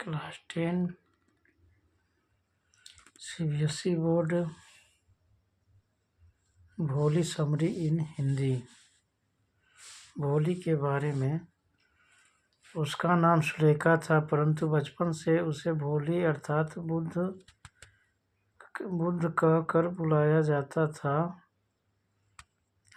Class 10 CBSE board भोली summary इन हिंदी। भोली के बारे में उसका नाम सुलेखा था, परंतु बचपन से उसे भोली अर्थात बुद्ध कह कर बुलाया जाता था।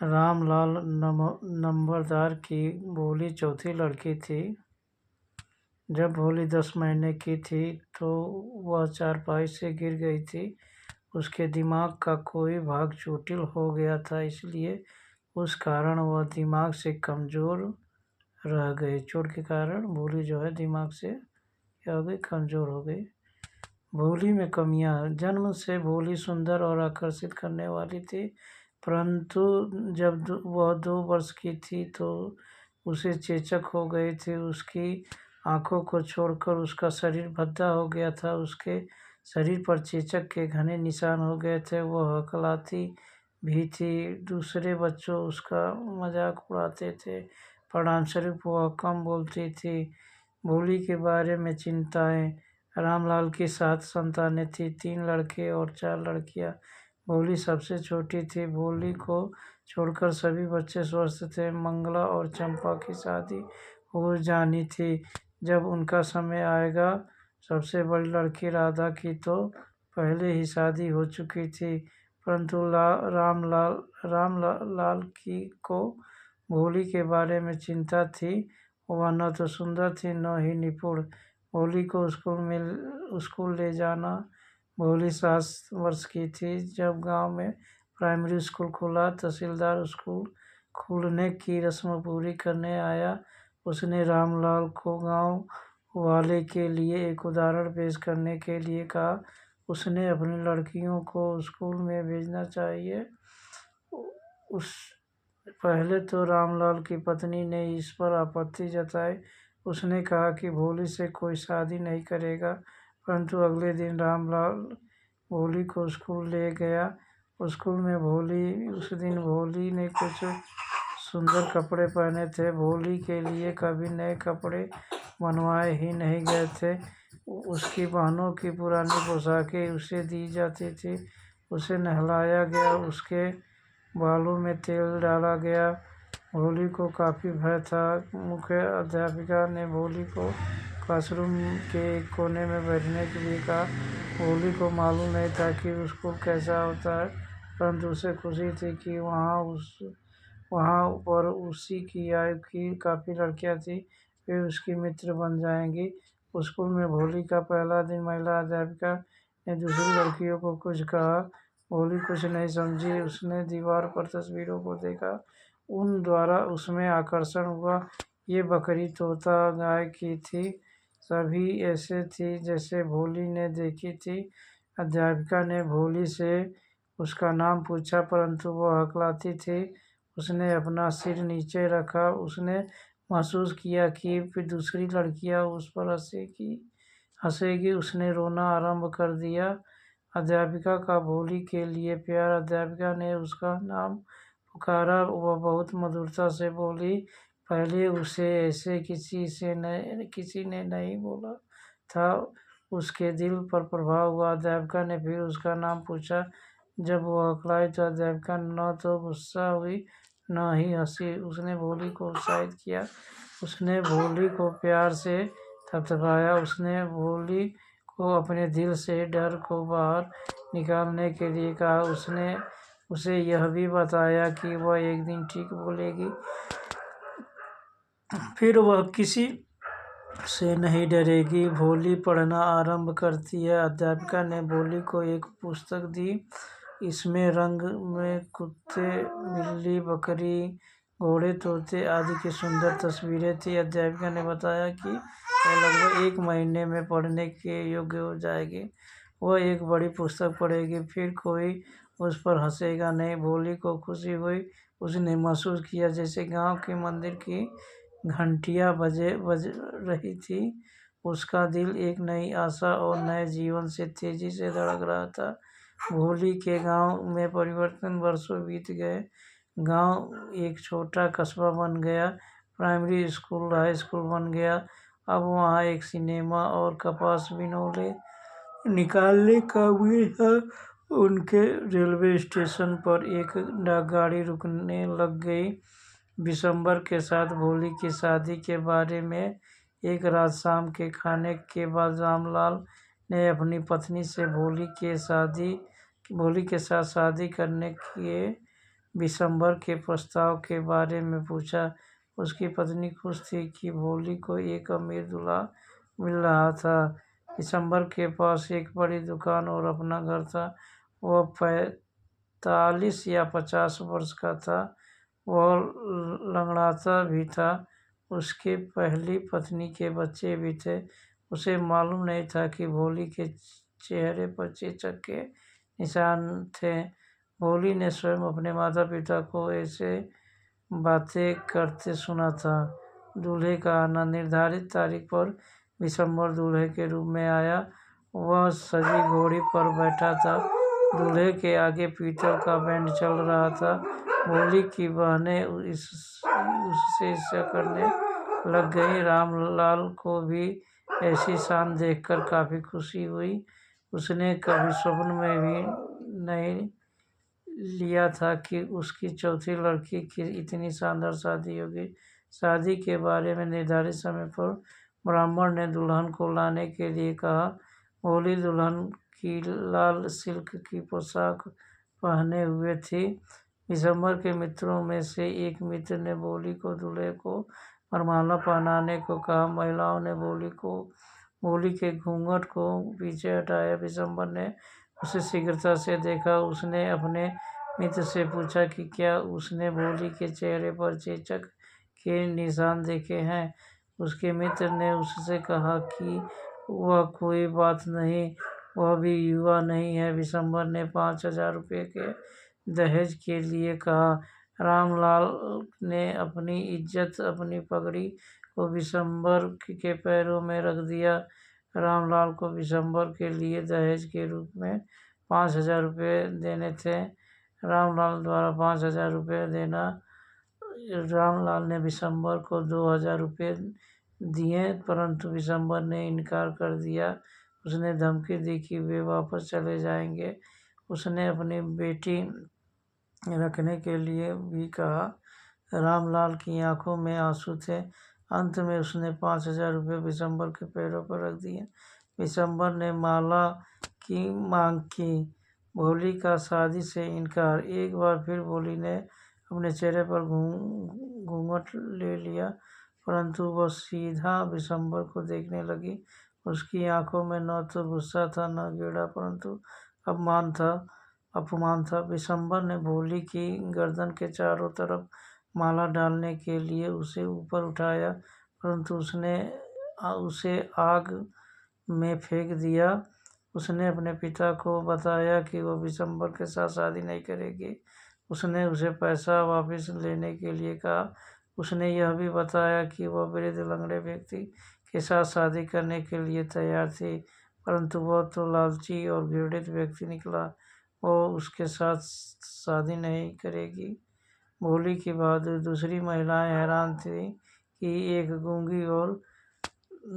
रामलाल नंबरदार की भोली चौथी लड़की थी। जब भोली 10 महीने की थी तो वह चारपाई से गिर गई थी। उसके दिमाग का कोई भाग चोटिल हो गया था, इसलिए उस कारण वह दिमाग से कमज़ोर रह गई। चोट के कारण भोली जो है दिमाग से क्या हो गई, कमज़ोर हो गई। भोली में कमियां। जन्म से भोली सुंदर और आकर्षित करने वाली थी, परंतु जब वह 2 वर्ष की थी तो उसे चेचक हो गई थी। उसकी आंखों को छोड़कर उसका शरीर भद्दा हो गया था। उसके शरीर पर चेचक के घने निशान हो गए थे। वह हकलाती भी थी। दूसरे बच्चों उसका मजाक उड़ाते थे। परिणामस्वरूप वह कम बोलती थी। भोली के बारे में चिंताएं। रामलाल की 7 संतानें थीं, 3 लड़के और 4 लड़कियां। भोली सबसे छोटी थी। भोली को छोड़कर सभी बच्चे स्वस्थ थे। मंगला और चंपा की शादी हो जानी थी जब उनका समय आएगा। सबसे बड़ी लड़की राधा की तो पहले ही शादी हो चुकी थी, परंतु रामलाल की को भोली के बारे में चिंता थी। वह न तो सुंदर थी न ही निपुण। भोली को स्कूल ले जाना। भोली 7 वर्ष की थी जब गांव में प्राइमरी स्कूल खुला। तहसीलदार स्कूल खुलने की रस्म पूरी करने आया। उसने रामलाल को गांव वाले के लिए एक उदाहरण पेश करने के लिए कहा। उसने अपनी लड़कियों को स्कूल में भेजना चाहिए। पहले तो रामलाल की पत्नी ने इस पर आपत्ति जताई। उसने कहा कि भोली से कोई शादी नहीं करेगा, परंतु अगले दिन रामलाल भोली को स्कूल ले गया। स्कूल में उस दिन भोली ने कुछ सुंदर कपड़े पहने थे। भोली के लिए कभी नए कपड़े बनवाए ही नहीं गए थे। उसकी बहनों की पुरानी पोशाकें उसे दी जाती थी। उसे नहलाया गया, उसके बालों में तेल डाला गया। भोली को काफ़ी भय था। मुख्य अध्यापिका ने भोली को क्लासरूम के एक कोने में बैठने के लिए कहा। भोली को मालूम नहीं था कि स्कूल कैसा होता है, परंतु उसे खुशी थी कि वहाँ पर उसी की आयु की काफ़ी लड़कियाँ थीं। वे उसकी मित्र बन जाएंगी। स्कूल में भोली का पहला दिन। महिला अध्यापिका ने दूसरी लड़कियों को कुछ कहा। भोली कुछ नहीं समझी। उसने दीवार पर तस्वीरों को देखा। उन द्वारा उसमें आकर्षण हुआ। ये बकरी, तोता, गाय की थी। सभी ऐसे थी जैसे भोली ने देखी थी। अध्यापिका ने भोली से उसका नाम पूछा, परंतु वह हकलाती थी। उसने अपना सिर नीचे रखा। उसने महसूस किया कि दूसरी लड़कियां उस पर हंसेगी। उसने रोना आरंभ कर दिया। अध्यापिका का भोली के लिए प्यार। अध्यापिका ने उसका नाम पुकारा। वह बहुत मधुरता से बोली। पहले उसे ऐसे किसी ने नहीं बोला था। उसके दिल पर प्रभाव हुआ। अध्यापिका ने फिर उसका नाम पूछा। जब वह हकलाई तो अध्यापिका न तो गुस्सा हुई न ही हंसी। उसने भोली को उत्साहित किया। उसने भोली को प्यार से थपथपाया। उसने भोली को अपने दिल से डर को बाहर निकालने के लिए कहा। उसने उसे यह भी बताया कि वह एक दिन ठीक बोलेगी, फिर वह किसी से नहीं डरेगी। भोली पढ़ना आरंभ करती है। अध्यापिका ने भोली को एक पुस्तक दी। इसमें रंग में कुत्ते, बिल्ली, बकरी, घोड़े, तोते आदि की सुंदर तस्वीरें थी। अध्यापिका ने बताया कि वह लगभग 1 महीने में पढ़ने के योग्य हो जाएगी। वह एक बड़ी पुस्तक पढ़ेगी, फिर कोई उस पर हंसेगा नहीं। भोली को खुशी हुई। उसने महसूस किया जैसे गांव के मंदिर की घंटियां बज रही थी। उसका दिल एक नई आशा और नए जीवन से तेजी से धड़क रहा था। भोली के गांव में परिवर्तन। वर्षों बीत गए। गांव एक छोटा कस्बा बन गया। प्राइमरी स्कूल हाई स्कूल बन गया। अब वहाँ एक सिनेमा और कपास बिनौले निकालने का भी था। उनके रेलवे स्टेशन पर एक डाकगाड़ी रुकने लग गई। दिसंबर के साथ भोली की शादी के बारे में एक रात शाम के खाने के बाद रामलाल ने अपनी पत्नी से भोली के साथ शादी करने के दिसंबर के प्रस्ताव के बारे में पूछा। उसकी पत्नी खुश थी कि भोली को एक अमीर दूल्हा मिल रहा था। दिसंबर के पास एक बड़ी दुकान और अपना घर था। वह 45 या 50 वर्ष का था। वह लंगड़ाता भी था। उसके पहली पत्नी के बच्चे भी थे। उसे मालूम नहीं था कि भोली के चेहरे पर चेचक के निशान थे। भोली ने स्वयं अपने माता पिता को ऐसे बातें करते सुना था। दूल्हे का आना निर्धारित तारीख पर दिसंबर दूल्हे के रूप में आया। वह सजी घोड़ी पर बैठा था। दूल्हे के आगे पीतल का बैंड चल रहा था। भोली की बहनें उससे ईर्ष्या करने लग गईं। रामलाल को भी ऐसी शान देखकर काफी खुशी हुई। उसने कभी स्वप्न में भी नहीं लिया था कि उसकी चौथी लड़की की इतनी शानदार शादी होगी। शादी के बारे में निर्धारित समय पर ब्राह्मण ने दुल्हन को लाने के लिए कहा। भोली दुल्हन की लाल सिल्क की पोशाक पहने हुए थी। दिसंबर के मित्रों में से एक मित्र ने भोली को दूल्हे को वरमाला पहनाने को कहा। महिलाओं ने भोली के घूंघट को पीछे हटाया। दिसंबर ने उसे शीघ्रता से देखा। उसने अपने मित्र से पूछा कि क्या उसने भोली के चेहरे पर चेचक के निशान देखे हैं। उसके मित्र ने उससे कहा कि वह कोई बात नहीं, वह भी युवा नहीं है। दिसंबर ने 5,000 रुपये के दहेज के लिए कहा। रामलाल ने अपनी इज्जत, अपनी पगड़ी को दिसंबर के पैरों में रख दिया। रामलाल को दिसंबर के लिए दहेज के रूप में 5,000 रुपये देने थे। रामलाल द्वारा 5,000 रुपये देना। रामलाल ने दिसंबर को 2,000 रुपये दिए, परंतु दिसंबर ने इनकार कर दिया। उसने धमकी दी कि वे वापस चले जाएंगे। उसने अपनी बेटी रखने के लिए भी कहा। रामलाल की आंखों में आंसू थे। अंत में उसने 5,000 रुपये दिसंबर के पैरों पर रख दिए। दिसंबर ने माला की मांग की। भोली का शादी से इनकार। एक बार फिर भोली ने अपने चेहरे पर घूंघट ले लिया, परंतु वह सीधा दिसंबर को देखने लगी। उसकी आंखों में न तो गुस्सा था, न घृणा, परंतु अपमान था। दिसंबर ने भोली की गर्दन के चारों तरफ माला डालने के लिए उसे ऊपर उठाया, परंतु उसने उसे आग में फेंक दिया। उसने अपने पिता को बताया कि वह दिसंबर के साथ शादी नहीं करेगी। उसने उसे पैसा वापस लेने के लिए कहा। उसने यह भी बताया कि वह वृद्ध लंगड़े व्यक्ति के साथ शादी करने के लिए तैयार थी, परंतु वह तो लालची और घृणित व्यक्ति निकला। वो उसके साथ शादी नहीं करेगी। भोली की बहादुरी। दूसरी महिलाएं हैरान थीं कि एक गूंगी और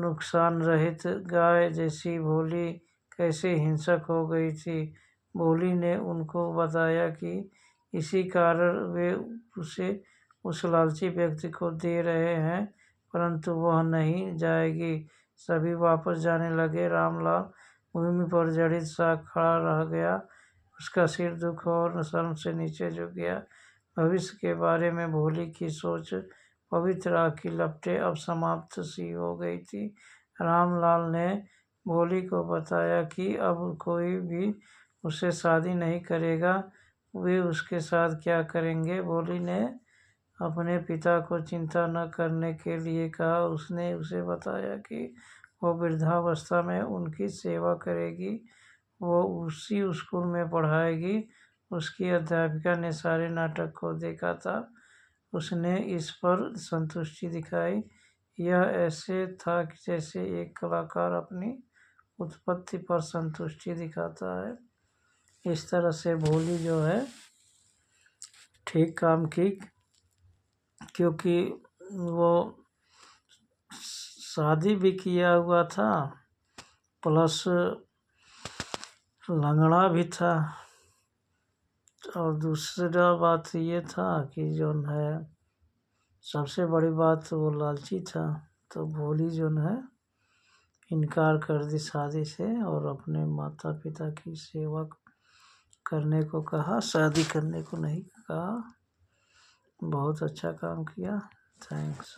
नुकसान रहित गाय जैसी भोली कैसे हिंसक हो गई थी। भोली ने उनको बताया कि इसी कारण वे उसे उस लालची व्यक्ति को दे रहे हैं, परंतु वह नहीं जाएगी। सभी वापस जाने लगे। रामलाल भूमि पर जड़ित सा खड़ा रह गया। उसका सिर दुख और शर्म से नीचे झुक गया। भविष्य के बारे में भोली की सोच पवित्र आग की लपटें अब समाप्त सी हो गई थी। रामलाल ने भोली को बताया कि अब कोई भी उससे शादी नहीं करेगा। वे उसके साथ क्या करेंगे। भोली ने अपने पिता को चिंता न करने के लिए कहा। उसने उसे बताया कि वो वृद्धावस्था में उनकी सेवा करेगी। वो उसी स्कूल में पढ़ाएगी। उसकी अध्यापिका ने सारे नाटक को देखा था। उसने इस पर संतुष्टि दिखाई। यह ऐसे था कि जैसे एक कलाकार अपनी उत्पत्ति पर संतुष्टि दिखाता है। इस तरह से भोली जो है ठीक काम की, क्योंकि वो शादी भी किया हुआ था, प्लस लंगड़ा भी था। और दूसरा बात ये था कि जो है सबसे बड़ी बात वो लालची था। तो भोली जो है इनकार कर दी शादी से और अपने माता पिता की सेवा करने को कहा, शादी करने को नहीं कहा। बहुत अच्छा काम किया। थैंक्स।